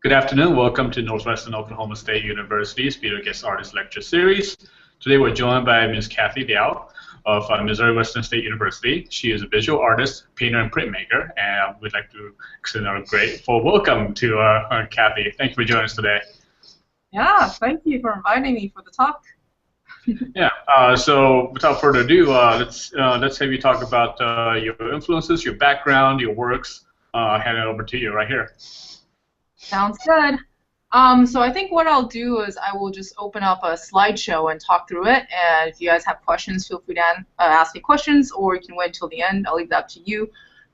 Good afternoon. Welcome to Northwestern Oklahoma State University's Speaker Guest Artist Lecture Series. Today we're joined by Ms. Kathy Liao of Missouri Western State University. She is a visual artist, painter, and printmaker, and we'd like to extend our grateful welcome to Kathy. Thank you for joining us today. Yeah, thank you for inviting me for the talk. Yeah. So without further ado, let's have you talk about your influences, your background, your works. I'll hand it over to you right here. Sounds good. So I think what I'll do is I will just open up a slideshow and talk through it. And if you guys have questions, feel free to ask me questions, or you can wait until the end. I'll leave that up to you.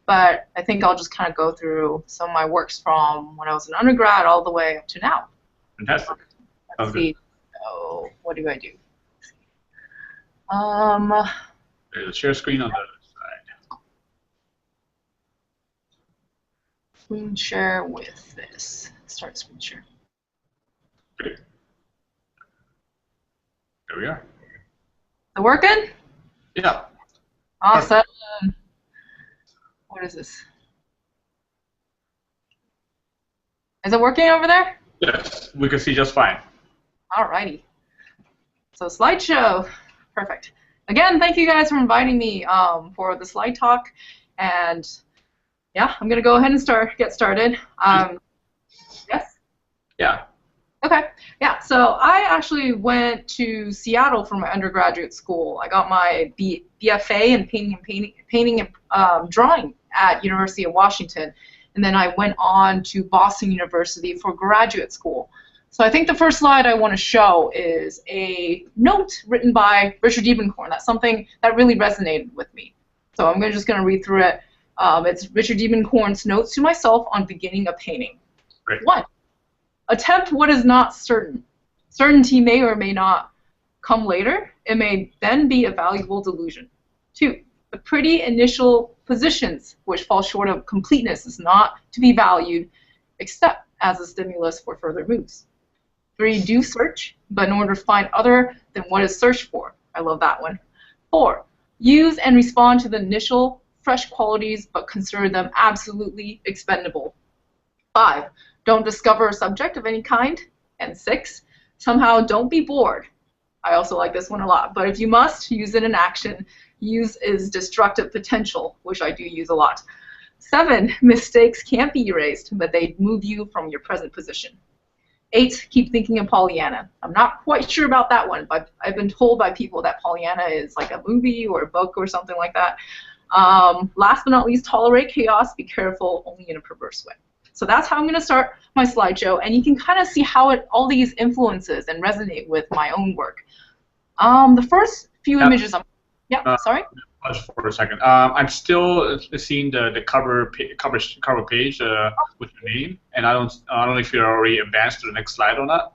But I think I'll just kind of go through some of my works from when I was an undergrad all the way up to now. Fantastic. Let's see. So what do I do? There's a share screen on the other side. Screen share with this. Start screen share. Great. There we are. Is it working? Yeah. Awesome. What is this? Is it working over there? Yes, we can see just fine. Alrighty. So slideshow. Perfect. Again, thank you guys for inviting me for the slide talk. And yeah, I'm going to go ahead and get started. Yes? Yeah. Okay. Yeah, so I actually went to Seattle for my undergraduate school. I got my BFA in painting and drawing at University of Washington. And then I went on to Boston University for graduate school. So I think the first slide I want to show is a note written by Richard Diebenkorn. That's something that really resonated with me. So I'm just going to read through it. It's Richard Diebenkorn's notes to myself on beginning a painting. Great. 1. Attempt what is not certain. Certainty may or may not come later. It may then be a valuable delusion. 2. The pretty initial positions which fall short of completeness is not to be valued except as a stimulus for further moves. 3. Do search, but in order to find other than what is searched for. I love that one. 4. Use and respond to the initial fresh qualities, but consider them absolutely expendable. 5. Don't discover a subject of any kind. And 6. Somehow don't be bored. I also like this one a lot, but if you must, use it in action. Use is destructive potential, which I do use a lot. 7. Mistakes can't be erased, but they move you from your present position. 8. Keep thinking of Pollyanna. I'm not quite sure about that one, but I've been told by people that Pollyanna is like a movie or a book or something like that. Last but not least, tolerate chaos. Be careful, only in a perverse way. So that's how I'm going to start my slideshow, and you can kind of see how all these influences and resonate with my own work. The first few images. Sorry. Pause for a second. I'm still seeing the cover page with your name, and I don't know if you're already advanced to the next slide or not.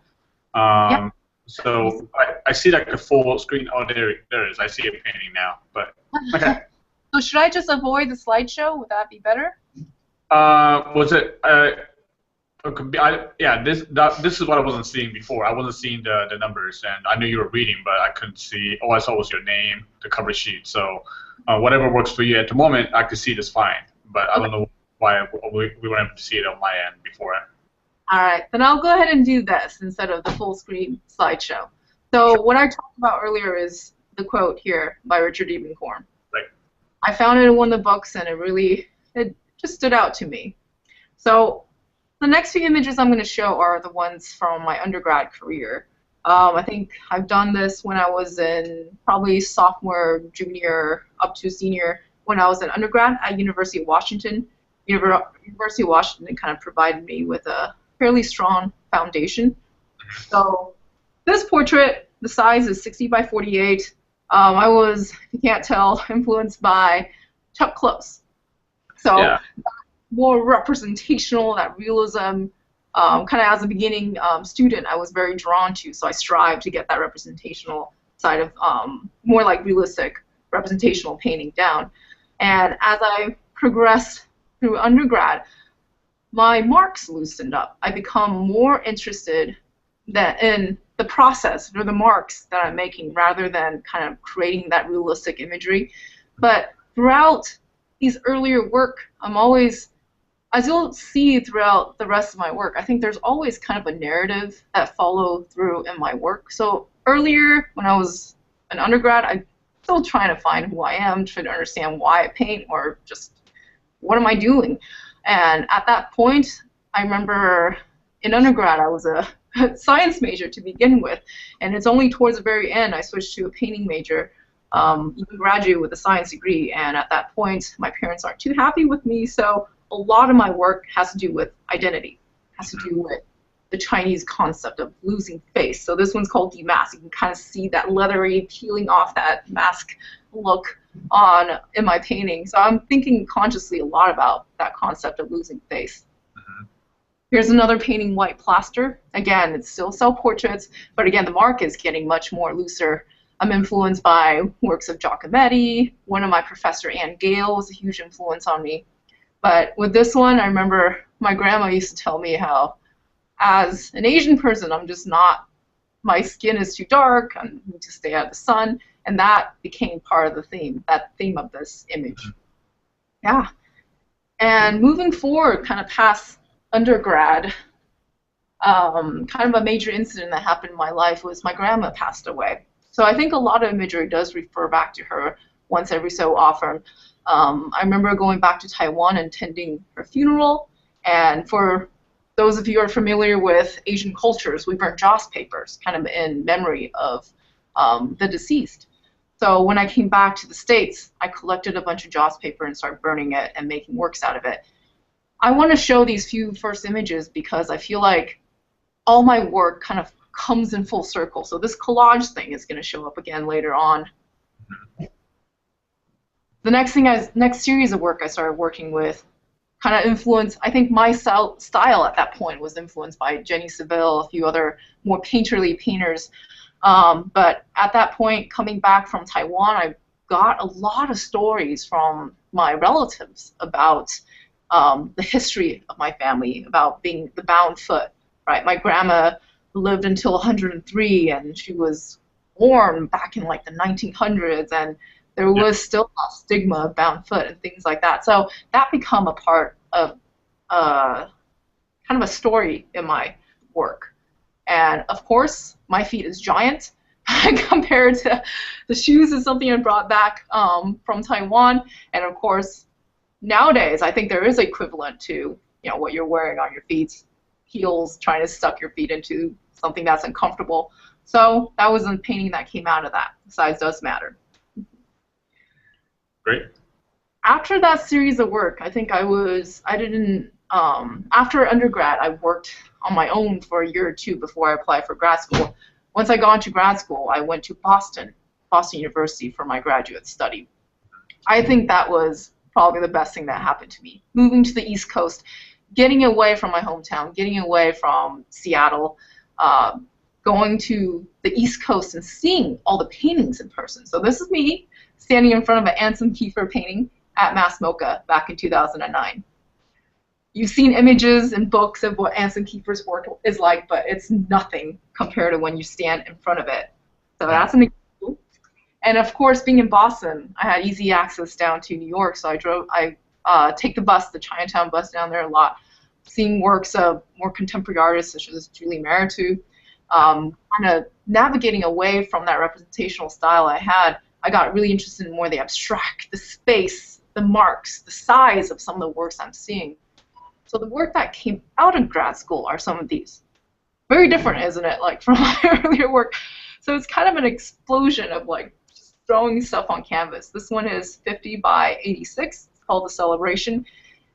So I see like the full screen. Oh, there it is. I see it painting now. But okay. So should I just avoid the slideshow? Would that be better? Was it? Yeah. This is what I wasn't seeing before. I wasn't seeing the numbers, and I knew you were reading, but I couldn't see. All I saw was your name, the cover sheet. So whatever works for you at the moment, I could see this fine. But I don't know why we weren't able to see it on my end before. All right, then I'll go ahead and do this instead of the full screen slideshow. So what I talked about earlier is the quote here by Richard Diebenkorn. Right. I found it in one of the books, and it just stood out to me. So the next few images I'm going to show are the ones from my undergrad career. I think I've done this when I was in probably sophomore, junior, up to senior, when I was an undergrad at University of Washington. University of Washington kind of provided me with a fairly strong foundation. So this portrait, the size is 60 by 48. I was, if you can't tell, influenced by Chuck Close. So yeah. More representational, that realism, kind of as a beginning student, I was very drawn to. So I strived to get that representational side of more like realistic representational painting down. And as I progressed through undergrad, my marks loosened up. I become more interested in the process or the marks that I'm making rather than kind of creating that realistic imagery. But throughout these earlier work, I'm always as you'll see throughout the rest of my work, I think there's always kind of a narrative that follow through in my work. So earlier, when I was an undergrad, I'm still trying to find who I am, trying to understand why I paint, or just what am I doing. And at that point, I remember in undergrad, I was a science major to begin with, and it's only towards the very end I switched to a painting major. Even graduated with a science degree, and at that point, my parents aren't too happy with me, so a lot of my work has to do with identity, has to do with the Chinese concept of losing face. So this one's called demask. You can kind of see that leathery peeling off that mask look in my painting. So I'm thinking consciously a lot about that concept of losing face. Here's another painting, White Plaster. Again, it's still self-portraits, but again, the mark is getting much more looser. I'm influenced by works of Giacometti. One of my professor, Anne Gale, was a huge influence on me. But with this one, I remember my grandma used to tell me how, as an Asian person, I'm just not, my skin is too dark, I need to stay out of the sun, and that became part of the theme, that theme of this image. Yeah. And moving forward, kind of past undergrad, kind of a major incident that happened in my life was my grandma passed away. So I think a lot of imagery does refer back to her once every so often. I remember going back to Taiwan and attending her funeral, and for those of you who are familiar with Asian cultures, we burn joss papers kind of in memory of the deceased. So when I came back to the States, I collected a bunch of joss paper and started burning it and making works out of it. I want to show these few first images because I feel like all my work kind of comes in full circle. So this collage thing is going to show up again later on. The next series of work I started working with kind of influenced, I think my style at that point was influenced by Jenny Saville, a few other more painterly painters. But at that point, coming back from Taiwan, I got a lot of stories from my relatives about the history of my family, about being the bound foot, right? My grandma lived until 103, and she was born back in like the 1900s, and there was still a stigma of bound foot and things like that. So that become a part of kind of a story in my work. And of course, my feet is giant compared to the shoes is something I brought back from Taiwan. And of course, nowadays, I think there is equivalent to what you're wearing on your feet, heels, trying to suck your feet into something that's uncomfortable. So that was a painting that came out of that. Size does matter. Great. After that series of work, I think after undergrad, I worked on my own for a year or two before I applied for grad school. Once I got into grad school, I went to Boston University for my graduate study. I think that was probably the best thing that happened to me. Moving to the East Coast, getting away from my hometown, getting away from Seattle, going to the East Coast and seeing all the paintings in person. So this is me standing in front of an Anselm Kiefer painting at Mass MoCA back in 2009. You've seen images and books of what Anselm Kiefer's work is like, but it's nothing compared to when you stand in front of it. So that's an example. And of course, being in Boston, I had easy access down to New York, so I take the bus, the Chinatown bus down there a lot, seeing works of more contemporary artists such as Julie Meritou, kind of navigating away from that representational style I had. I got really interested in more the abstract, the space, the marks, the size of some of the works I'm seeing. So the work that came out of grad school are some of these. Very different, isn't it, like from my earlier work? So it's kind of an explosion of like just throwing stuff on canvas. This one is 50 by 86. It's called The Celebration.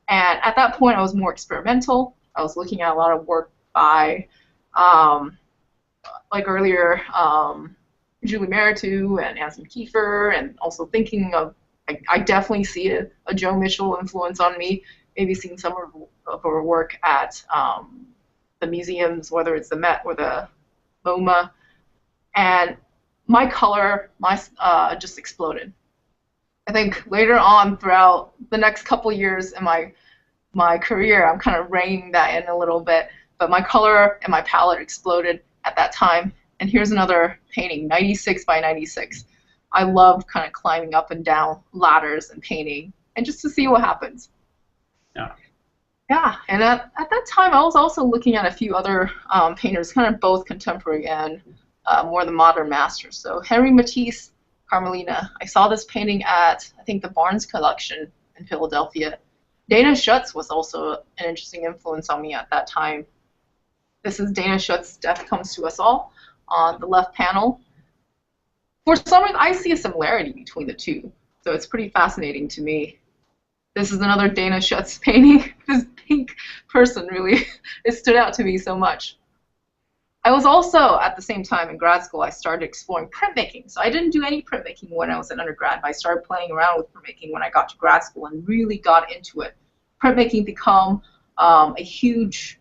And at that point, I was more experimental. I was looking at a lot of work by, like earlier, Julie Meritou and Anselm Kiefer, and also thinking of, I definitely see a Joe Mitchell influence on me, maybe seeing some of her work at the museums, whether it's the Met or the MoMA. And my color just exploded. I think later on throughout the next couple years in my career, I'm kind of reining that in a little bit, but my color and my palette exploded at that time. And here's another painting, 96 by 96. I loved kind of climbing up and down ladders and painting, and just to see what happens. Yeah. Yeah, and at that time, I was also looking at a few other painters, kind of both contemporary and more the modern masters. So Henri Matisse, Carmelina. I saw this painting at, I think, the Barnes Collection in Philadelphia. Dana Schutz was also an interesting influence on me at that time. This is Dana Schutz's Death Comes to Us All on the left panel. For some reason, I see a similarity between the two, so it's pretty fascinating to me. This is another Dana Schutz painting. This pink person really, it stood out to me so much. I was also, at the same time in grad school, I started exploring printmaking. So I didn't do any printmaking when I was an undergrad, but I started playing around with printmaking when I got to grad school and really got into it. Printmaking became a huge,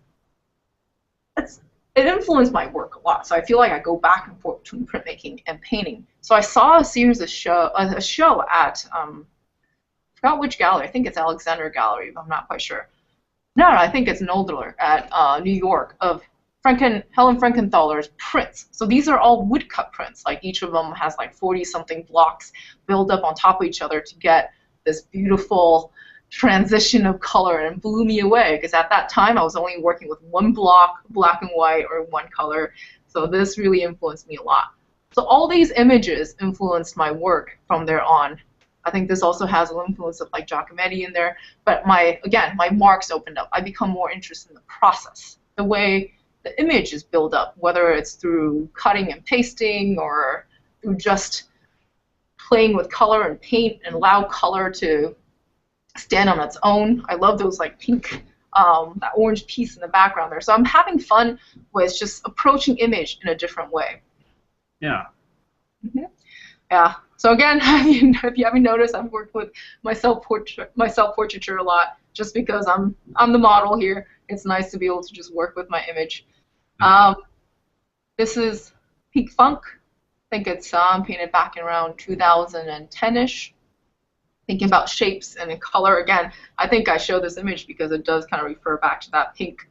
it influenced my work a lot. So I feel like I go back and forth between printmaking and painting. So I saw a series of a show at, I forgot which gallery. I think it's Alexander Gallery, but I'm not quite sure. No, I think it's Noldler at New York of Helen Frankenthaler's prints. So these are all woodcut prints. Like each of them has like 40-something blocks built up on top of each other to get this beautiful transition of color, and blew me away because at that time I was only working with one block, black and white, or one color. So this really influenced me a lot. So all these images influenced my work from there on. I think this also has an influence of like Giacometti in there, but my marks opened up. I become more interested in the process, the way the image is built up, whether it's through cutting and pasting or through just playing with color and paint and allow color to stand on its own. I love those like pink, that orange piece in the background there. So I'm having fun with just approaching image in a different way. Yeah. Mm-hmm. Yeah. So again, if you haven't noticed, I've worked with my self-portraiture a lot, just because I'm the model here. It's nice to be able to just work with my image. This is Peak Funk. I think it's painted back in around 2010-ish. Thinking about shapes and color again. I think I show this image because it does kind of refer back to that pink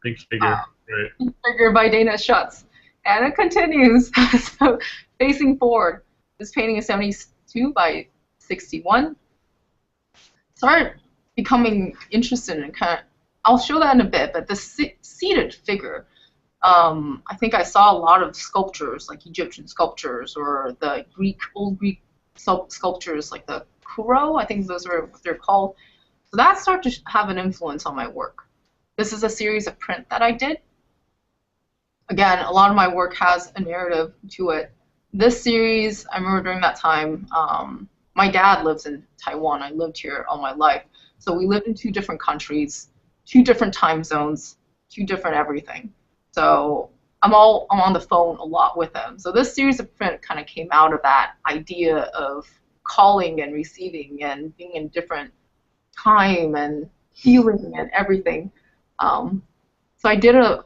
figure, right? Pink figure by Dana Schutz. And it continues. So facing forward. This painting is 72 by 61. Started becoming interested in kind of, I'll show that in a bit, but the seated figure, I think I saw a lot of sculptures, like Egyptian sculptures, or the old Greek sculptures, like the Kuro, I think those are what they're called. So that started to have an influence on my work. This is a series of print that I did. Again, a lot of my work has a narrative to it. This series, I remember during that time, my dad lives in Taiwan. I lived here all my life. So we lived in 2 different countries, 2 different time zones, 2 different everything. So I'm on the phone a lot with him. So this series of print kind of came out of that idea of calling and receiving and being in different time and healing and everything. So I did a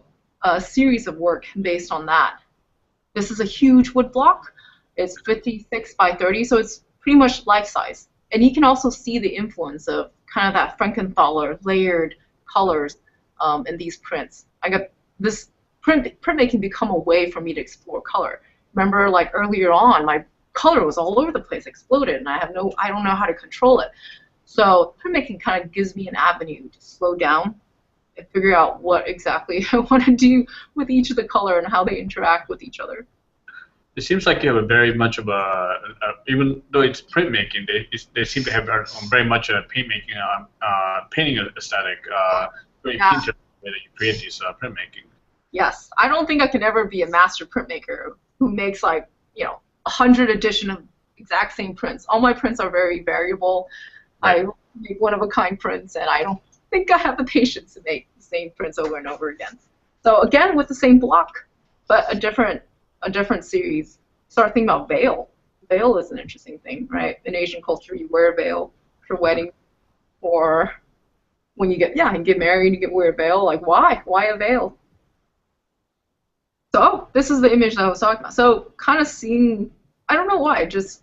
series of work based on that. This is a huge wood block. It's 56 by 30, so it's pretty much life-size. And you can also see the influence of kind of that Frankenthaler layered colors in these prints. I got this printmaking become a way for me to explore color. Remember, like earlier on, my color was all over the place, exploded, and I don't know how to control it. So printmaking kind of gives me an avenue to slow down and figure out what exactly I want to do with each of the color and how they interact with each other. It seems like you have a very much of even though it's printmaking, they seem to have very much a painting aesthetic, very interesting way that you create these printmaking. Yes, I don't think I can ever be a master printmaker who makes like 100 edition of exact same prints. All my prints are very variable. Right. I make one-of-a-kind prints, and I don't think I have the patience to make the same prints over and over again. So again, with the same block, but a different series. Start thinking about veil. Veil is an interesting thing, right? In Asian culture, you wear a veil for wedding, or when you get married, you wear a veil. Like why? Why a veil? So this is the image that I was talking about. So kind of seeing, I don't know why, this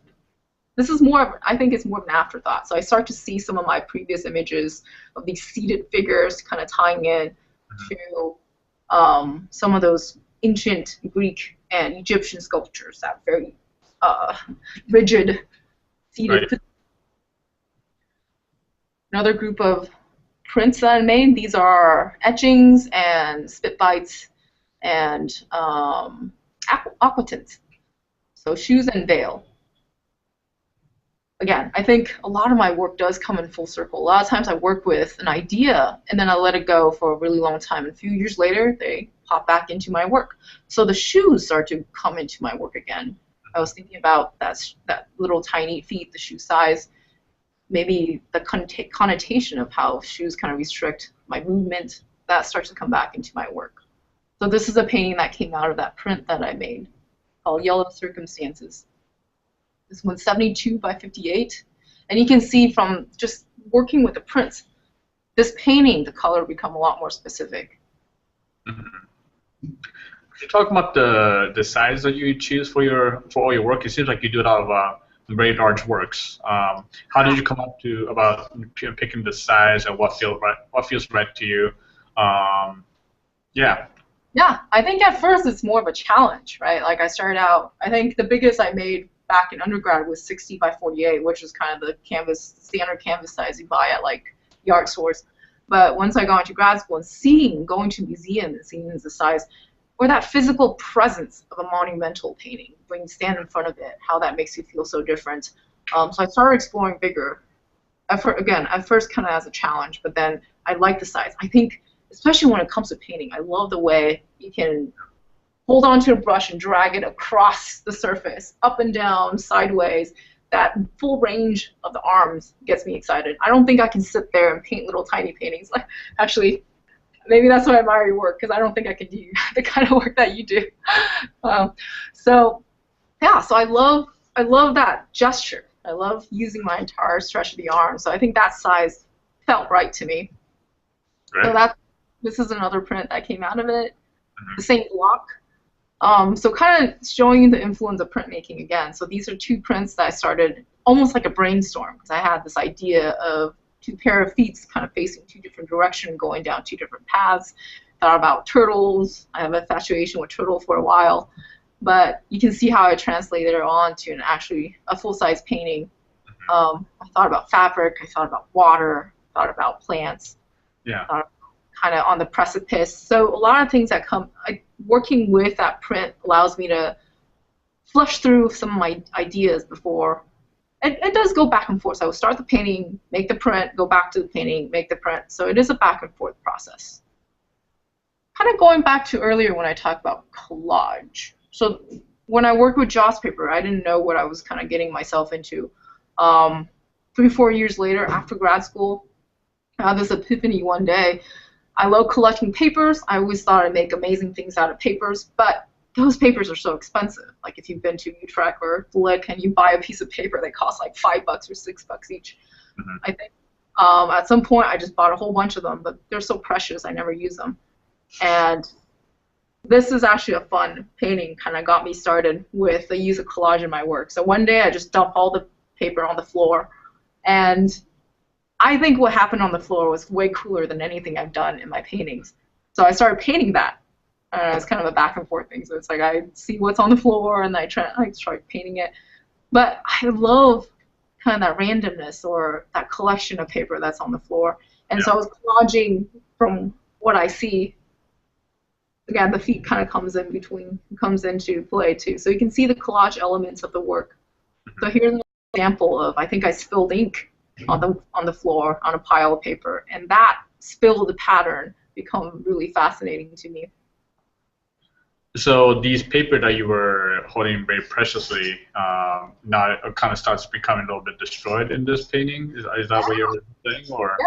is I think it's more of an afterthought. So I start to see some of my previous images of these seated figures kind of tying in to some of those ancient Greek and Egyptian sculptures, that very rigid seated. Right. Another group of prints that I made. These are etchings and spit bites and aqua tints. So shoes and veil. Again, I think a lot of my work does come in full circle. A lot of times I work with an idea and then I let it go for a really long time. And a few years later, they pop back into my work. So the shoes start to come into my work again. I was thinking about that little tiny feet, the shoe size, maybe the connotation of how shoes kind of restrict my movement. That starts to come back into my work. So this is a painting that came out of that print that I made called Yellow Circumstances. This one's 72 by 58. And you can see from just working with the prints, this painting, the color become a lot more specific. Mm-hmm. Could you talk about the size that you choose for all your work? It seems like you do a lot of very large works. How did you come up to about picking the size and what feels right to you? Yeah. Yeah, I think at first it's more of a challenge, right? Like I started out, I think the biggest I made back in undergrad was 60 by 48, which is kind of the standard canvas size you buy at like yard stores. But once I got into grad school and going to museums and seeing the size, or that physical presence of a monumental painting, when you stand in front of it, how that makes you feel so different. So I started exploring bigger. At first kind of as a challenge, but then I like the size. I think, especially when it comes to painting, I love the way you can hold onto a brush and drag it across the surface, up and down, sideways. That full range of the arms gets me excited. I don't think I can sit there and paint little tiny paintings. Like, actually, maybe that's why I admire your work, because I don't think I could do the kind of work that you do. So I love that gesture. I love using my entire stretch of the arm. So I think that size felt right to me. Right. So this is another print that came out of it. The Saint Block. So kind of showing you the influence of printmaking again. So these are two prints that I started almost like a brainstorm, because I had this idea of two pair of feet kind of facing two different directions, going down two different paths. Thought about turtles. I have a infatuation with turtles for a while. But you can see how I translated it on to a full-size painting. I thought about fabric. I thought about water. Thought about plants. Yeah. Kind of on the precipice. So a lot of things that working with that print allows me to flush through some of my ideas before. It does go back and forth. So I will start the painting, make the print, go back to the painting, make the print. So it is a back and forth process. Kind of going back to earlier when I talked about collage. So when I worked with Joss paper, I didn't know what I was kind of getting myself into. 3-4 years later, after grad school, I had this epiphany one day. I love collecting papers. I always thought I'd make amazing things out of papers, but those papers are so expensive. Like if you've been to Utrecht or Flick and you buy a piece of paper that costs like $5 or $6 each, I think. At some point, I just bought a whole bunch of them, but they're so precious, I never use them. And this is actually a fun painting, kind of got me started with the use of collage in my work. So one day I just dumped all the paper on the floor, and I think what happened on the floor was way cooler than anything I've done in my paintings. So I started painting that. It's kind of a back and forth thing. So it's like I see what's on the floor and I try painting it. But I love kind of that randomness or that collection of paper that's on the floor. And so I was collaging from what I see. Again, the feet kind of comes into play too. So you can see the collage elements of the work. So here's an example of, I think I spilled ink on the floor on a pile of paper, and that spilled pattern become really fascinating to me. So these paper that you were holding very preciously, now it kind of starts becoming a little bit destroyed in this painting. Is that what you're saying, or?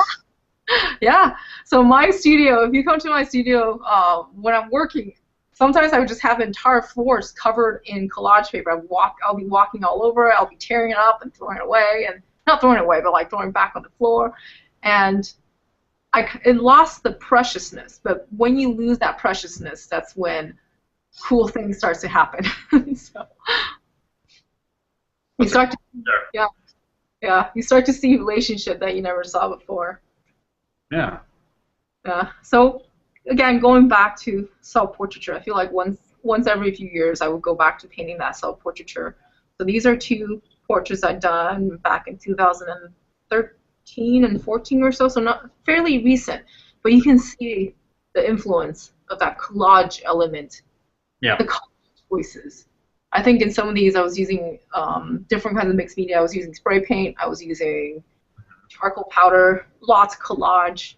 Yeah. So my studio, if you come to my studio when I'm working, sometimes I would just have entire floors covered in collage paper. I'll be walking all over it. I'll be tearing it up and throwing it away, and not throwing it away, but like throwing it back on the floor. And it lost the preciousness. But when you lose that preciousness, that's when cool things starts to happen. So you start to, you start to see relationship that you never saw before. Yeah. So again, going back to self-portraiture, I feel like once every few years I would go back to painting that self-portraiture. So these are two portraits I'd done back in 2013, 13 and 14 or so, so not fairly recent. But you can see the influence of that collage element, Yeah. the color choices. I think in some of these I was using different kinds of mixed media. I was using spray paint, I was using charcoal powder, lots of collage,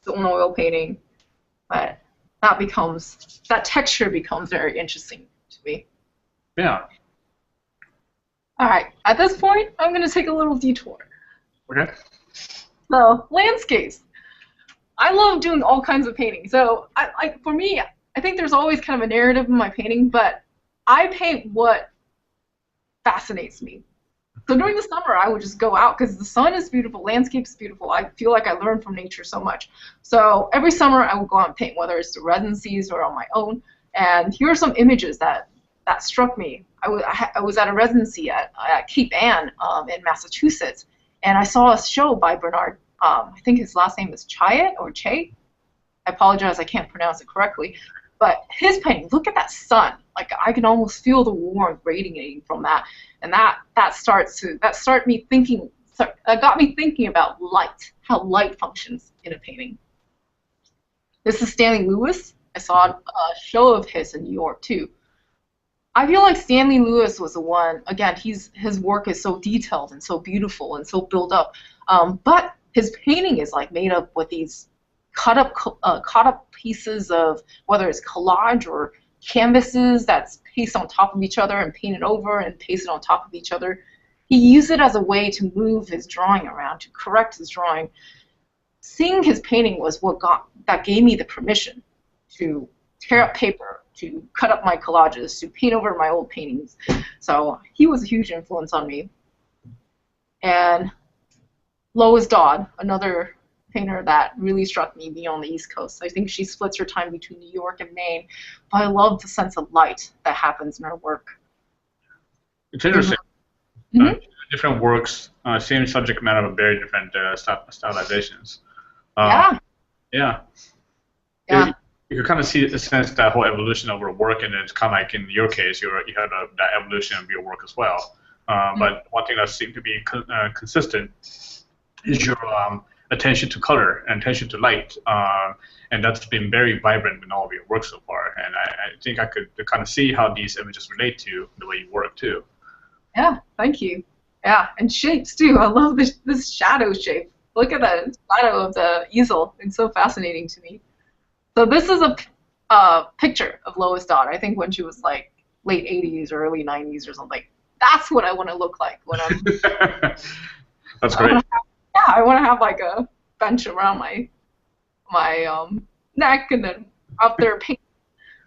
stone oil painting, but that texture becomes very interesting to me. Yeah. All right, at this point, I'm going to take a little detour. Okay. So, landscapes. I love doing all kinds of painting. So, for me, I think there's always kind of a narrative in my painting, but I paint what fascinates me. So during the summer, I would just go out because the sun is beautiful, landscape is beautiful. I feel like I learn from nature so much. So every summer, I would go out and paint, whether it's the residencies or on my own. And here are some images that struck me. I was at a residency at Cape Ann in Massachusetts, and I saw a show by Bernard. I think his last name is Chayet or Che. I apologize, I can't pronounce it correctly. But his painting, look at that sun. Like I can almost feel the warmth radiating from that, and that got me thinking about light, how light functions in a painting. This is Stanley Lewis. I saw a show of his in New York too. I feel like Stanley Lewis was the one. Again, his work is so detailed and so beautiful and so built up, but his painting is like made up with these cut up pieces of, whether it's collage or canvases that's pasted on top of each other and painted over and pasted on top of each other. He used it as a way to move his drawing around, to correct his drawing. Seeing his painting was that gave me the permission to tear up paper, to cut up my collages, to paint over my old paintings. So he was a huge influence on me. And Lois Dodd, another painter that really struck me beyond the East Coast. I think she splits her time between New York and Maine, but I love the sense of light that happens in her work. It's interesting. Mm-hmm. Different works, same subject matter, but very different stylizations. Yeah. You can kind of see the sense that whole evolution of her work, and it's kind of like in your case, you had that evolution of your work as well. But one thing that seemed to be consistent is your attention to color and attention to light, and that's been very vibrant in all of your work so far. And I think I could kind of see how these images relate to the way you work too. Yeah, thank you. Yeah, and shapes too. I love this shadow shape. Look at that shadow of the easel. It's so fascinating to me. So this is a picture of Lois Dodd. I think when she was like late 80s or early 90s or something. That's what I want to look like when I'm. That's great. I want to have like a bench around my neck and then up there paint.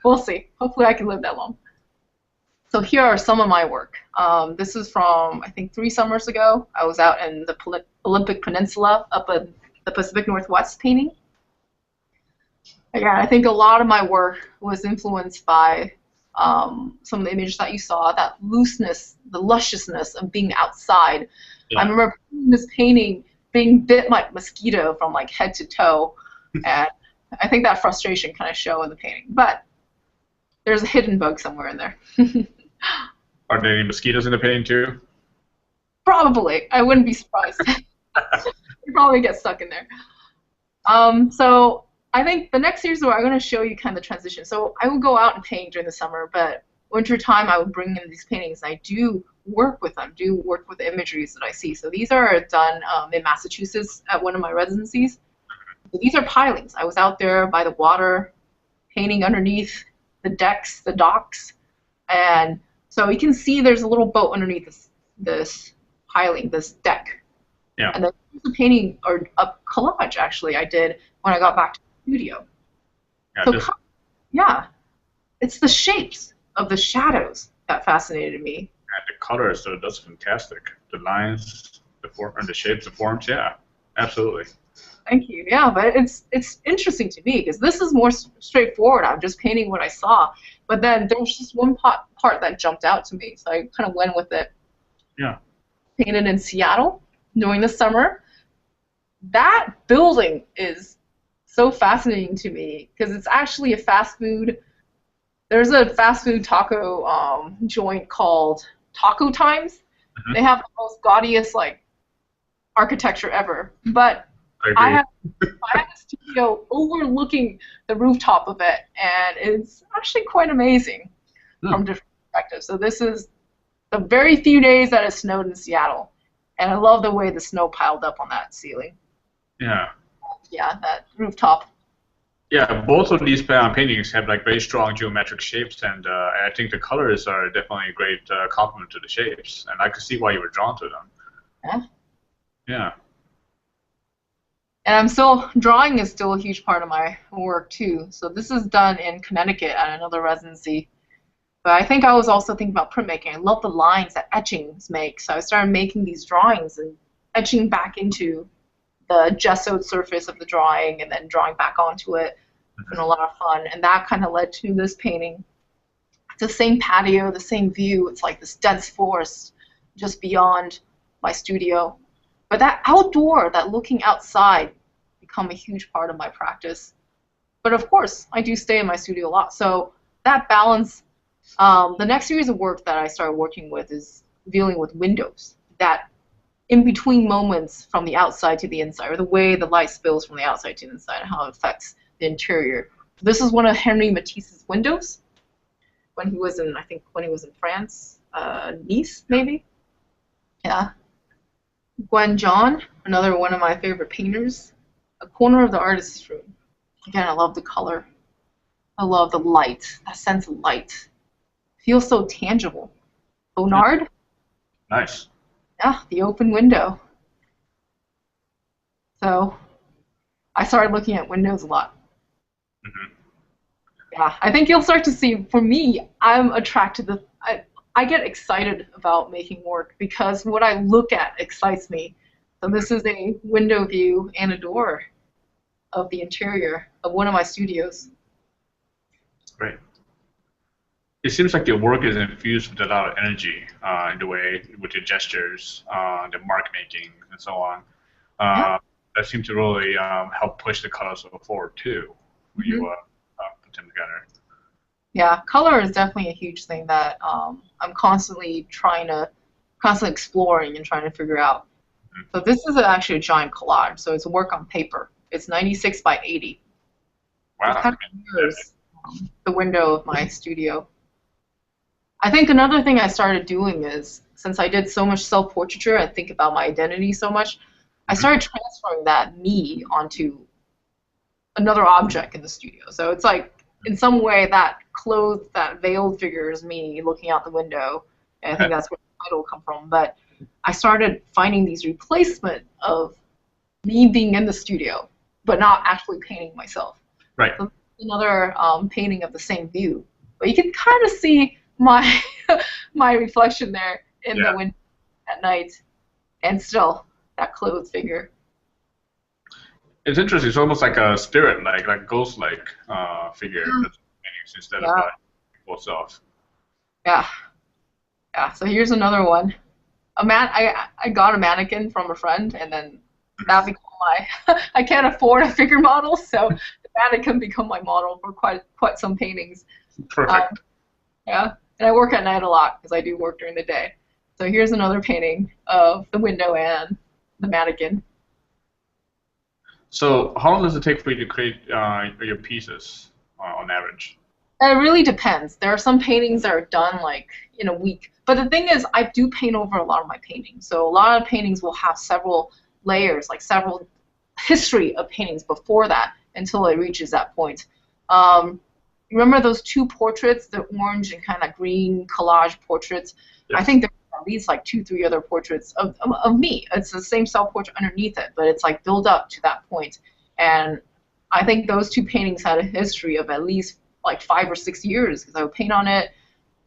We'll see. Hopefully I can live that long. So here are some of my work. This is from, I think, 3 summers ago. I was out in the Olympic Peninsula up in the Pacific Northwest painting. Again, I think a lot of my work was influenced by some of the images that you saw, that looseness, the lusciousness of being outside. Yeah. I remember this painting being bit by a mosquito from like head to toe, and I think that frustration kind of showed in the painting. But there's a hidden bug somewhere in there. Are there any mosquitoes in the painting too? Probably. I wouldn't be surprised. You probably get stuck in there. So I think the next series where I'm going to show you kind of the transition. So I would go out and paint during the summer, but winter time I would bring in these paintings and I do work with them, do work with the imageries that I see. So these are done in Massachusetts at one of my residencies. So these are pilings. I was out there by the water painting underneath the decks, the docks, and so you can see there's a little boat underneath this piling, this deck. Yeah. And then there's a painting or a collage actually I did when I got back to the studio. Yeah, so yeah, it's the shapes of the shadows that fascinated me. And the colors, so that's fantastic. The lines, the form, and the shapes, the forms, yeah, absolutely. Thank you. Yeah, but it's interesting to me because this is more straightforward. I'm just painting what I saw, but then there was just one part that jumped out to me, so I kind of went with it. Yeah. Painted in Seattle during the summer. That building is so fascinating to me because it's actually a fast food. There's a fast food taco joint called Taco Times. Mm-hmm. They have the most gaudiest like architecture ever. But I I agree. have I have a studio overlooking the rooftop of it, and it's actually quite amazing Hmm. from different perspectives. So this is the very few days that it snowed in Seattle, and I love the way the snow piled up on that ceiling. Yeah. Yeah, that rooftop. Yeah, both of these paintings have like very strong geometric shapes, and I think the colors are definitely a great complement to the shapes, and I could see why you were drawn to them. Yeah. Yeah. And I'm still drawing is still a huge part of my work too. So this is done in Connecticut at another residency. But I think I was also thinking about printmaking. I love the lines that etchings make. So I started making these drawings and etching back into the gessoed surface of the drawing and then drawing back onto it. It's been a lot of fun. And that kind of led to this painting. It's the same patio, the same view. It's like this dense forest just beyond my studio. But that outdoor, that looking outside, become a huge part of my practice. But of course, I do stay in my studio a lot. So that balance, the next series of work that I started working with is dealing with windows. That in between moments from the outside to the inside, or the way the light spills from the outside to the inside, and how it affects the interior. This is one of Henri Matisse's windows when he was in, I think, when he was in France, Nice, maybe. Yeah. Gwen John, another one of my favorite painters. A corner of the artist's room. Again, I love the color. I love the light, that sense of light. Feels so tangible. Hmm. Bonnard, Nice. yeah, the open window. So I started looking at windows a lot. Hmm. Yeah, I think you'll start to see. For me, I'm attracted to. I get excited about making work because what I look at excites me. So this is a window view and a door of the interior of one of my studios. Great. It seems like your work is infused with a lot of energy in the way with your gestures, the mark making, and so on. Yeah. Uh, that seem to really help push the colors forward too when Hmm. you put them together. Yeah, color is definitely a huge thing that I'm constantly exploring and trying to figure out. Mhm. So this is actually a giant collage. So it's a work on paper. It's 96 by 80. It Wow. kind of mirrors the window of my studio. I think another thing I started doing is since I did so much self-portraiture and think about my identity so much, I Mhm. started transferring that me onto another object in the studio. So it's like in some way that clothed, that veiled figure is me looking out the window. And I think Okay. that's where the title come from. But I started finding these replacement of me being in the studio, but not actually painting myself. Right. So another painting of the same view. But you can kind of see my my reflection there in the Yeah. window at night, and still that clothed figure. It's interesting. It's almost like a spirit, like ghost-like figure that's paintings instead of Yeah, full self. yeah, yeah. So here's another one. I got a mannequin from a friend, and then that became my. I can't afford a figure model, so the mannequin become my model for quite some paintings. Um, Perfect. yeah, and I work at night a lot because I do work during the day. So here's another painting of the window and the mannequin. So, how long does it take for you to create your pieces on average? It really depends. There are some paintings that are done like in a week. But the thing is, I do paint over a lot of my paintings. So a lot of paintings will have several layers, like several history of paintings before that until it reaches that point. Um, Remember those two portraits, the orange and kind of green collage portraits? I Yes. think there are at least like two, three other portraits of me. It's the same self-portrait underneath it, but it's like build up to that point. And I think those two paintings had a history of at least like 5 or 6 years because I would paint on it.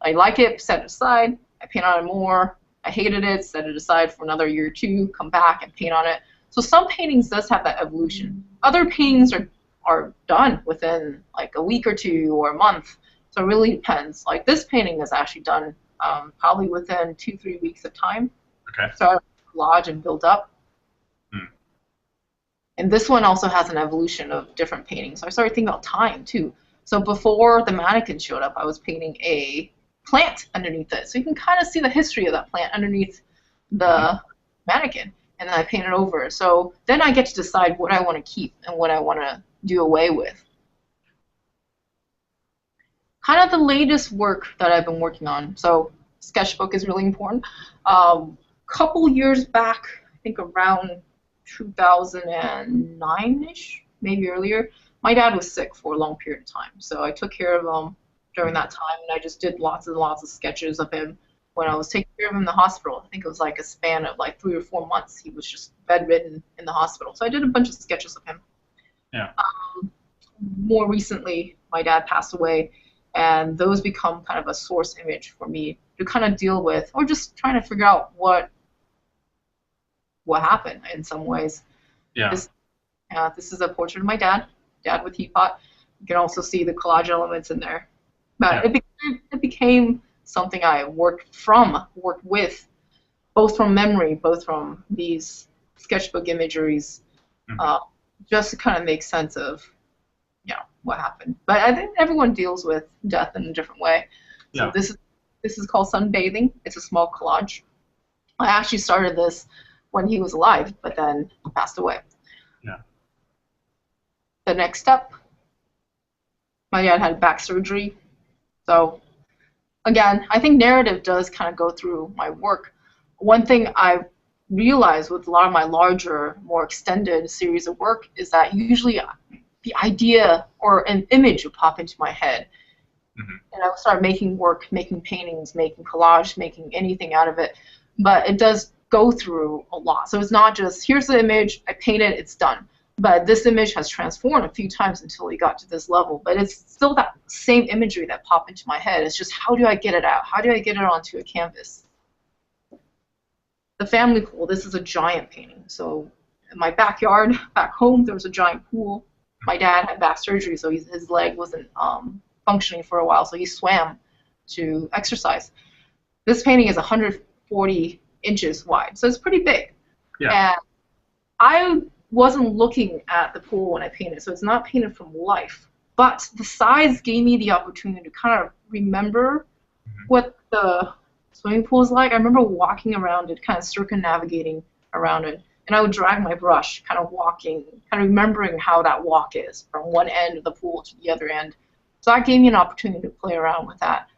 I like it, set it aside. I paint on it more. I hated it, set it aside for another year or two, come back and paint on it. So some paintings does have that evolution. Other paintings are done within like a week or two or a month. So it really depends. Like this painting is actually done probably within 2, 3 weeks of time. Okay. So I collage and build up. Hmm. And this one also has an evolution of different paintings. So I started thinking about time too. So before the mannequin showed up, I was painting a plant underneath it. So you can kind of see the history of that plant underneath Mhm. the mannequin. and then I paint it over. So then I get to decide what I want to keep and what I want to do away with. Kind of the latest work that I've been working on. So sketchbook is really important. Couple years back, I think around 2009-ish, maybe earlier, my dad was sick for a long period of time. So I took care of him during that time, and I just did lots and lots of sketches of him when I was taking care of him in the hospital. I think it was like a span of like 3 or 4 months. He was just bedridden in the hospital. So I did a bunch of sketches of him. Yeah. More recently, my dad passed away, and those become kind of a source image for me to kind of deal with, or just trying to figure out what happened in some ways. Yeah. This is a portrait of my dad with teapot. You can also see the collage elements in there. But Yeah. it became something I worked with, both from memory, both from these sketchbook imageries, just to kind of make sense of, what happened. But I think everyone deals with death in a different way. So this is called Sunbathing. It's a small collage. I actually started this when he was alive, but then passed away. Yeah. The next step, my dad had back surgery. So again, I think narrative does kind of go through my work. One thing I realized with a lot of my larger, more extended series of work is that usually the idea or an image would pop into my head. And I would start making work, making paintings, making collage, making anything out of it. But it does go through a lot. So it's not just, here's the image, I paint it, it's done. But this image has transformed a few times until we got to this level. But it's still that same imagery that popped into my head. It's just, how do I get it out? How do I get it onto a canvas? The family pool, this is a giant painting. So in my backyard, back home, there was a giant pool. My dad had back surgery, so his leg wasn't functioning for a while, so he swam to exercise. This painting is 140 inches wide, so it's pretty big. Yeah. And I wasn't looking at the pool when I painted, so it's not painted from life. But the size gave me the opportunity to kind of remember what the swimming pool is like. I remember walking around it, kind of circumnavigating around it. And I would drag my brush, kind of walking, kind of remembering how that walk is from one end of the pool to the other end. So that gave me an opportunity to play around with that.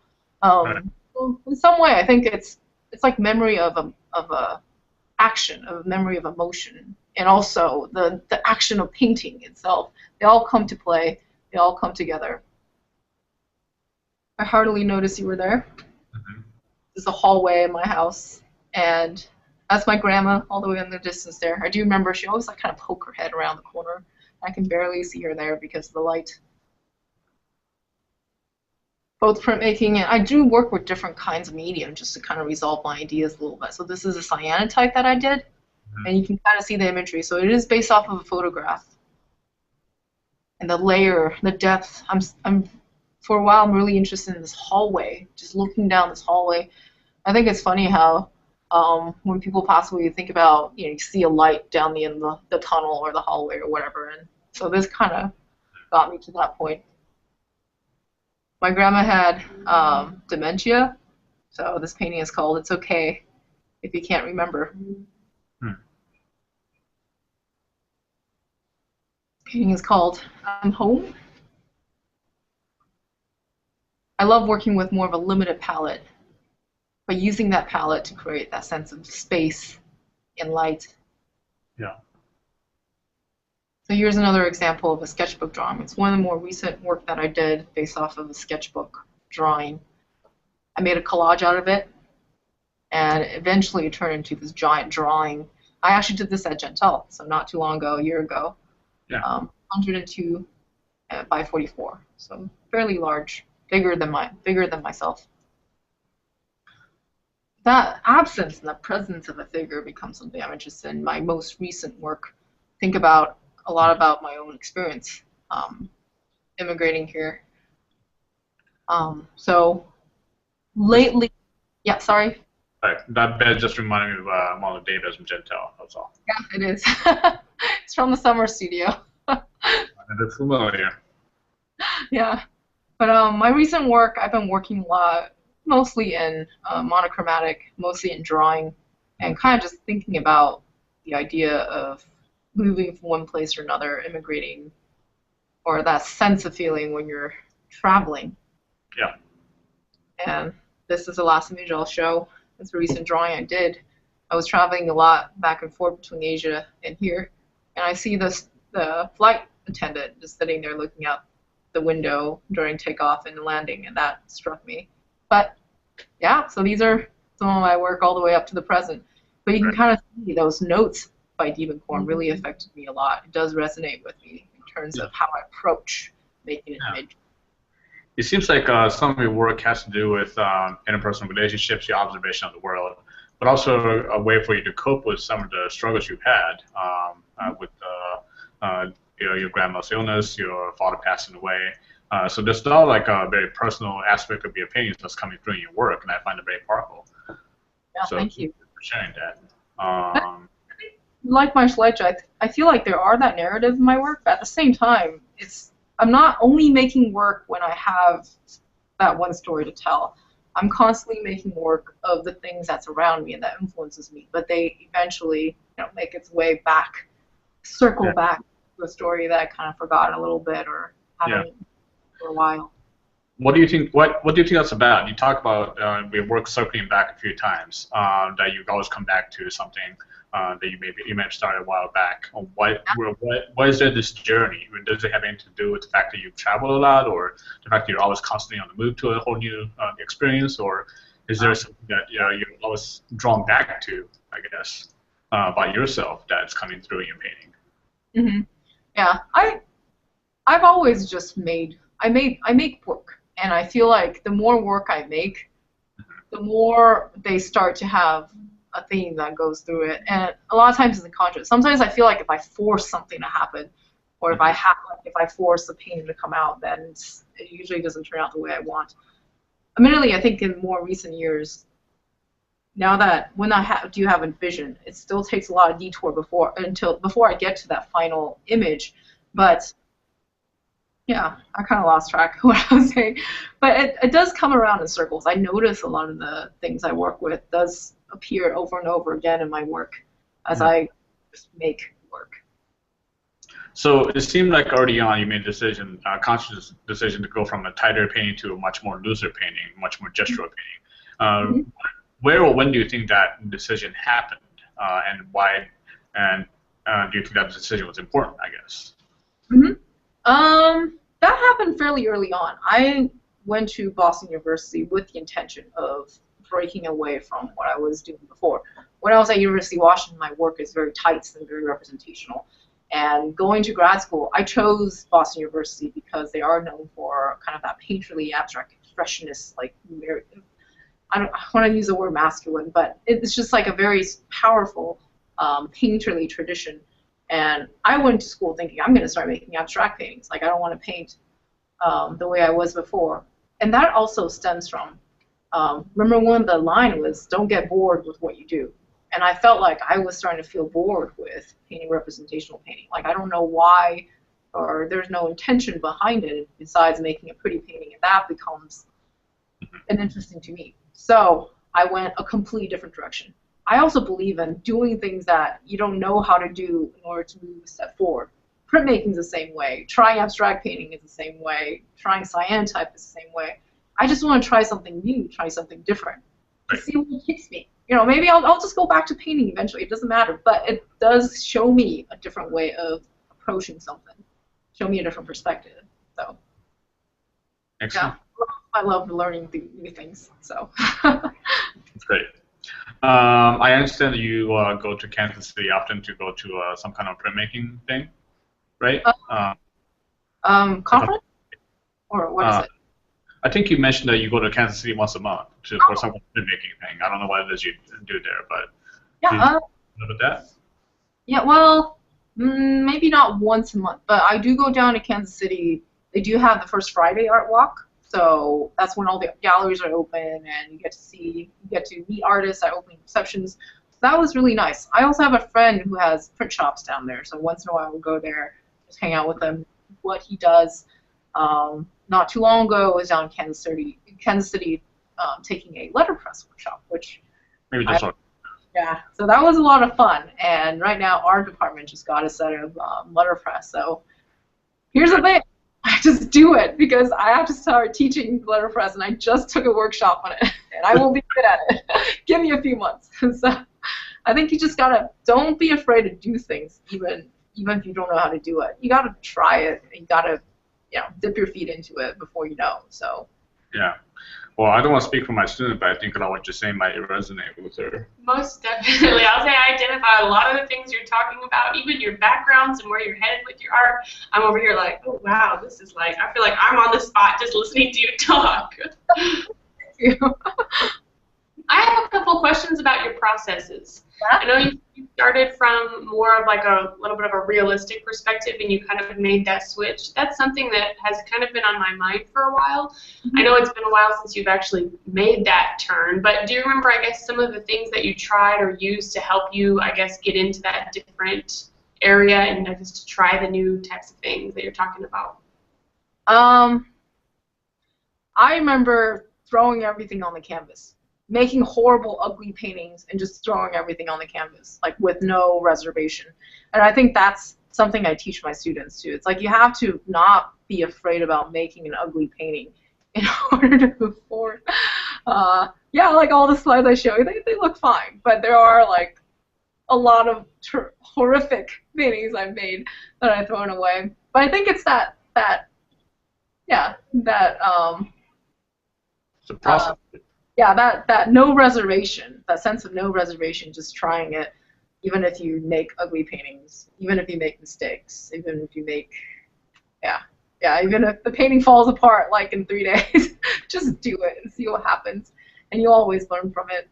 Right. So in some way, I think it's like memory of a action, of memory of emotion, and also the action of painting itself. They all come to play. They all come together. I hardly noticed you were there. This is a hallway in my house, and that's my grandma all the way in the distance there. I do remember she always like kind of poke her head around the corner. I can barely see her there because of the light. Both printmaking, and I do work with different kinds of medium just to kind of resolve my ideas a little bit. So this is a cyanotype that I did, and you can kind of see the imagery. So it is based off of a photograph. And the layer, the depth, for a while I'm really interested in this hallway, just looking down this hallway. I think it's funny how when people pass away, you think about, you see a light down the end of the tunnel or the hallway or whatever. And so this kind of got me to that point. My grandma had dementia, so this painting is called It's Okay If You Can't Remember. Painting is called I'm Home. I love working with more of a limited palette, but using that palette to create that sense of space and light. Yeah. So here's another example of a sketchbook drawing. It's one of the more recent work that I did based off of a sketchbook drawing. I made a collage out of it, and eventually it turned into this giant drawing. I actually did this at Gentel, so not too long ago, a year ago. Yeah. 102 by 44, so fairly large, bigger than myself. That absence and the presence of a figure becomes something I'm interested in. My most recent work, think about a lot about my own experience immigrating here. So lately, yeah, sorry. Right. That bed just reminded me of one of David's from Gentel. That's all. Yeah, it is. It's from the summer studio. And it's familiar. Yeah, but my recent work, I've been working a lot, mostly in monochromatic, mostly in drawing, and kind of just thinking about the idea of moving from one place to another, immigrating, or that sense of feeling when you're traveling. Yeah. And this is the last image I'll show. It's a recent drawing I did. I was traveling a lot back and forth between Asia and here, and I see the flight attendant just sitting there looking out the window during takeoff and landing, and that struck me. But yeah, so these are some of my work all the way up to the present. But you can kind of see those notes by Diebenkorn really affected me a lot. It does resonate with me in terms of how I approach making an image. It seems like some of your work has to do with interpersonal relationships, your observation of the world, but also a way for you to cope with some of the struggles you've had with your grandma's illness, your father passing away. So there's a lot like a very personal aspect of your paintings that's coming through in your work, and I find it very powerful. Yeah, so thank you for sharing that. Like my Schleich, I feel like there are that narrative in my work, but at the same time, I'm not only making work when I have that one story to tell. I'm constantly making work of the things that's around me and that influences me, but they eventually, make its way back, circle back to a story that I kind of forgot a little bit or haven't for a while. What do you think? What do you think that's about? You talk about your work circling back a few times. That you always come back to something that you may have started a while back. Why is there this journey? Does it have anything to do with the fact that you travel a lot, or the fact that you're always constantly on the move to a whole new experience, or is there something that you're always drawn back to, I guess, by yourself that's coming through in your painting? Mm-hmm. Yeah, I've always just I make work, and I feel like the more work I make, the more they start to have a theme that goes through it, and a lot of times it's unconscious. Sometimes I feel like if I force something to happen, or if I force the painting to come out, then it usually doesn't turn out the way I want. Admittedly, I think in more recent years, now that when I do have a vision, it still takes a lot of detour before I get to that final image. But yeah, I kind of lost track of what I was saying. But it does come around in circles. I notice a lot of the things I work with does appear over and over again in my work as I just make work. So it seemed like early on you made a decision, a conscious decision to go from a tighter painting to a much more looser painting, much more gestural painting. Where or when do you think that decision happened, and why? And do you think that decision was important? I guess. That happened fairly early on. I went to Boston University with the intention of breaking away from what I was doing before. When I was at University of Washington, my work is very tight and very representational. And going to grad school, I chose Boston University because they are known for kind of that painterly, abstract, expressionist, like, I want to use the word masculine, but it's just like a very powerful painterly tradition. And I went to school thinking I'm going to start making abstract paintings. Like, I don't want to paint the way I was before. And that also stems from, remember one of the line was, don't get bored with what you do. And I felt like I was starting to feel bored with painting representational painting. Like, I don't know why, or there's no intention behind it besides making a pretty painting, and that becomes an interesting to me. So I went a completely different direction. I also believe in doing things that you don't know how to do in order to move a step forward. Printmaking is the same way. Trying abstract painting is the same way. Trying cyanotype is the same way. I just want to try something new, try something different, to see what kicks me. Maybe I'll just go back to painting eventually. It doesn't matter, but it does show me a different way of approaching something. Show me a different perspective. So, excellent. Yeah, I love learning new things. So. That's great. I understand that you go to Kansas City often to go to some kind of printmaking thing, right? Conference? Or what is it? I think you mentioned that you go to Kansas City once a month for some kind of printmaking thing. I don't know what it is you do there, but yeah, do you know about that? Yeah, well, maybe not once a month, but I do go down to Kansas City. They do have the First Friday Art Walk. So that's when all the galleries are open and you get to meet artists at opening receptions. So that was really nice. I also have a friend who has print shops down there, so once in a while I will go there, just hang out with him, what he does. Not too long ago, I was down in Kansas City taking a letterpress workshop, which maybe this one. Yeah, so that was a lot of fun. And right now, our department just got a set of letterpress. So here's the thing. I just do it because I have to start teaching letterpress, and I just took a workshop on it, and I will be good at it. Give me a few months. So I think you just gotta don't be afraid to do things, even if you don't know how to do it. You gotta try it, and you gotta dip your feet into it before you know. So. Yeah. Well, I don't want to speak for my student, but I think a lot of what you're saying might resonate with her. Most definitely. I'll say I identify a lot of the things you're talking about, even your backgrounds and where you're headed with your art. I'm over here like, oh, wow, this is like, I feel like I'm on the spot just listening to you talk. I have a couple questions about your processes. Yeah. I know you started from more of like a little bit of a realistic perspective, and you kind of made that switch. That's something that has kind of been on my mind for a while. I know it's been a while since you've actually made that turn, but do you remember, I guess, some of the things that you tried or used to help you, I guess, get into that different area and I guess to try the new types of things that you're talking about? I remember throwing everything on the canvas. Making horrible, ugly paintings and just throwing everything on the canvas, like with no reservation. And I think that's something I teach my students too. It's like you have to not be afraid about making an ugly painting in order to move forward. Yeah, like all the slides I show you, they look fine, but there are like a lot of horrific paintings I've made that I've thrown away. But I think it's that It's a process. Yeah, that no reservation, that sense of no reservation, just trying it, even if you make ugly paintings, even if you make mistakes, even if you make, even if the painting falls apart like in 3 days, just do it and see what happens, and you'll always learn from it.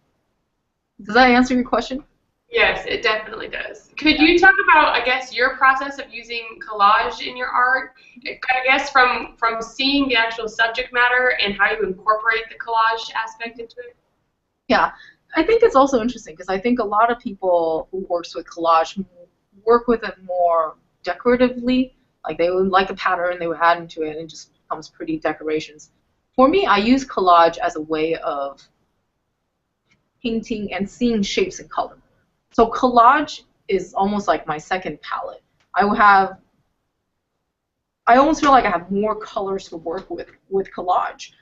Does that answer your question? Yes, it definitely does. Could you talk about, I guess, your process of using collage in your art? I guess from seeing the actual subject matter and how you incorporate the collage aspect into it? Yeah, I think it's also interesting because I think a lot of people who works with collage work with it more decoratively. Like they would like a pattern, they would add into it, and it just becomes pretty decorations. For me, I use collage as a way of painting and seeing shapes and color. So collage is almost like my second palette. I almost feel like I have more colors to work with collage.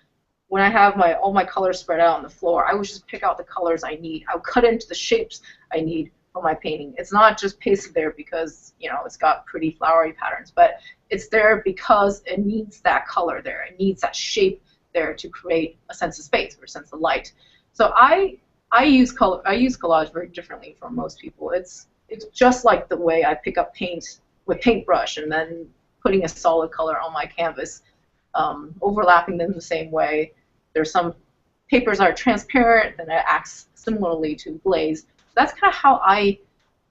When I have all my colors spread out on the floor, I would just pick out the colors I need. I would cut into the shapes I need for my painting. It's not just pasted there because it's got pretty flowery patterns, but it's there because it needs that color there. It needs that shape there to create a sense of space or a sense of light. So I use collage very differently from most people. It's just like the way I pick up paint with paintbrush and then putting a solid color on my canvas, overlapping them the same way. There's some papers that are transparent and it acts similarly to glaze. That's kind of how I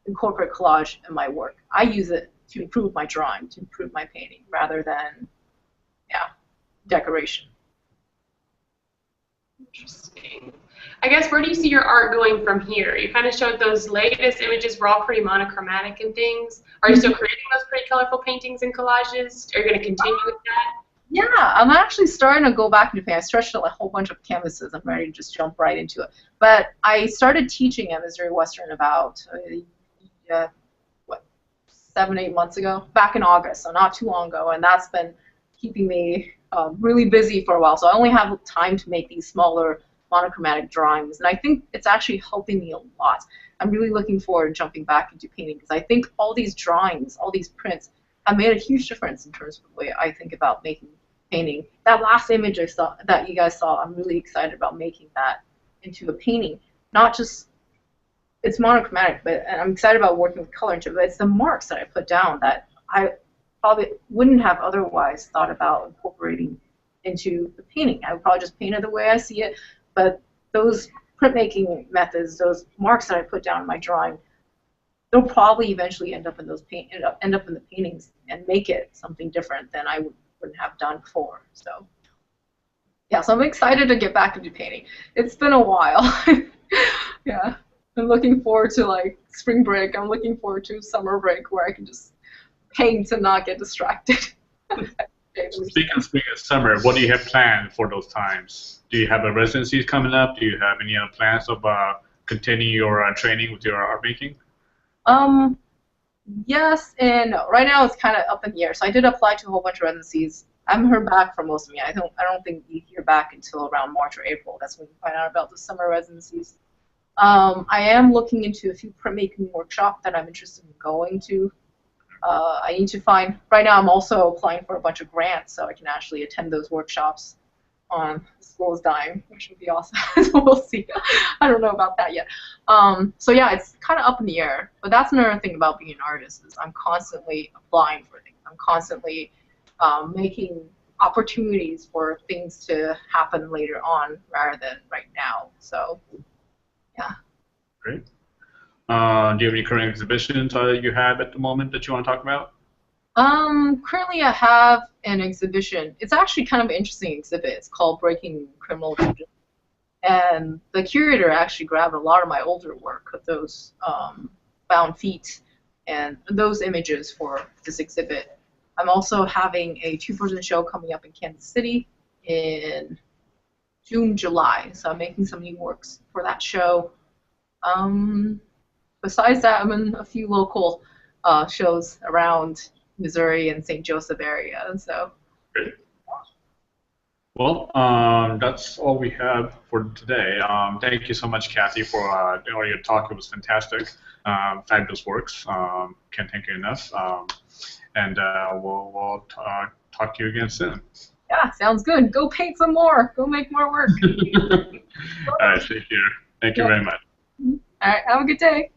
incorporate collage in my work. I use it to improve my drawing, to improve my painting, rather than decoration. Interesting. I guess where do you see your art going from here? You kind of showed those latest images were all pretty monochromatic and things. Are you still creating those pretty colorful paintings and collages? Are you going to continue with that? Yeah, I'm actually starting to go back into paint. I stretched out a whole bunch of canvases. I'm ready to just jump right into it. But I started teaching at Missouri Western about 7, 8 months ago, back in August, so not too long ago, and that's been keeping me really busy for a while. So I only have time to make these smaller monochromatic drawings, and I think it's actually helping me a lot. I'm really looking forward to jumping back into painting because I think all these drawings, all these prints, have made a huge difference in terms of the way I think about making painting. That last image I saw, that you guys saw, I'm really excited about making that into a painting. Not just, it's monochromatic, but and I'm excited about working with color into it, but it's the marks that I put down that I probably wouldn't have otherwise thought about incorporating into the painting. I would probably just paint it the way I see it, but those printmaking methods, those marks that I put down in my drawing, they'll probably eventually end up in the paintings and make it something different than I wouldn't have done before. So yeah, so I'm excited to get back into painting. It's been a while. Yeah, I'm looking forward to like spring break. I'm looking forward to summer break where I can just paint and not get distracted. Speaking of summer, what do you have planned for those times? Do you have a residencies coming up? Do you have any other plans of continue your training with your art making? Yes and no. Right now it's kind of up in the air. So I did apply to a whole bunch of residencies. I haven't heard back from most of them. I don't think you hear back until around March or April. That's when you find out about the summer residencies. I am looking into a few printmaking workshops that I'm interested in going to. I need to find. Right now I'm also applying for a bunch of grants so I can actually attend those workshops on school's dime, which would be awesome. So we'll see. I don't know about that yet. So yeah, it's kind of up in the air. But that's another thing about being an artist is I'm constantly applying for things. I'm constantly making opportunities for things to happen later on rather than right now. So yeah. Great. Do you have any current exhibitions you have at the moment that you want to talk about? Currently I have an exhibition. It's actually kind of an interesting exhibit. It's called Breaking Criminal Tradition. And the curator actually grabbed a lot of my older work of those bound feet and those images for this exhibit. I'm also having a 2-person show coming up in Kansas City in June, July. So I'm making some new works for that show. Besides that, I'm in a few local shows around Missouri and St. Joseph area. So. Great. Well, that's all we have for today. Thank you so much, Kathy, for all your talk. It was fantastic. Fabulous works. Can't thank you enough. And we'll talk to you again soon. Yeah, sounds good. Go paint some more. Go make more work. All right, take care. Thank you very much. All right, have a good day.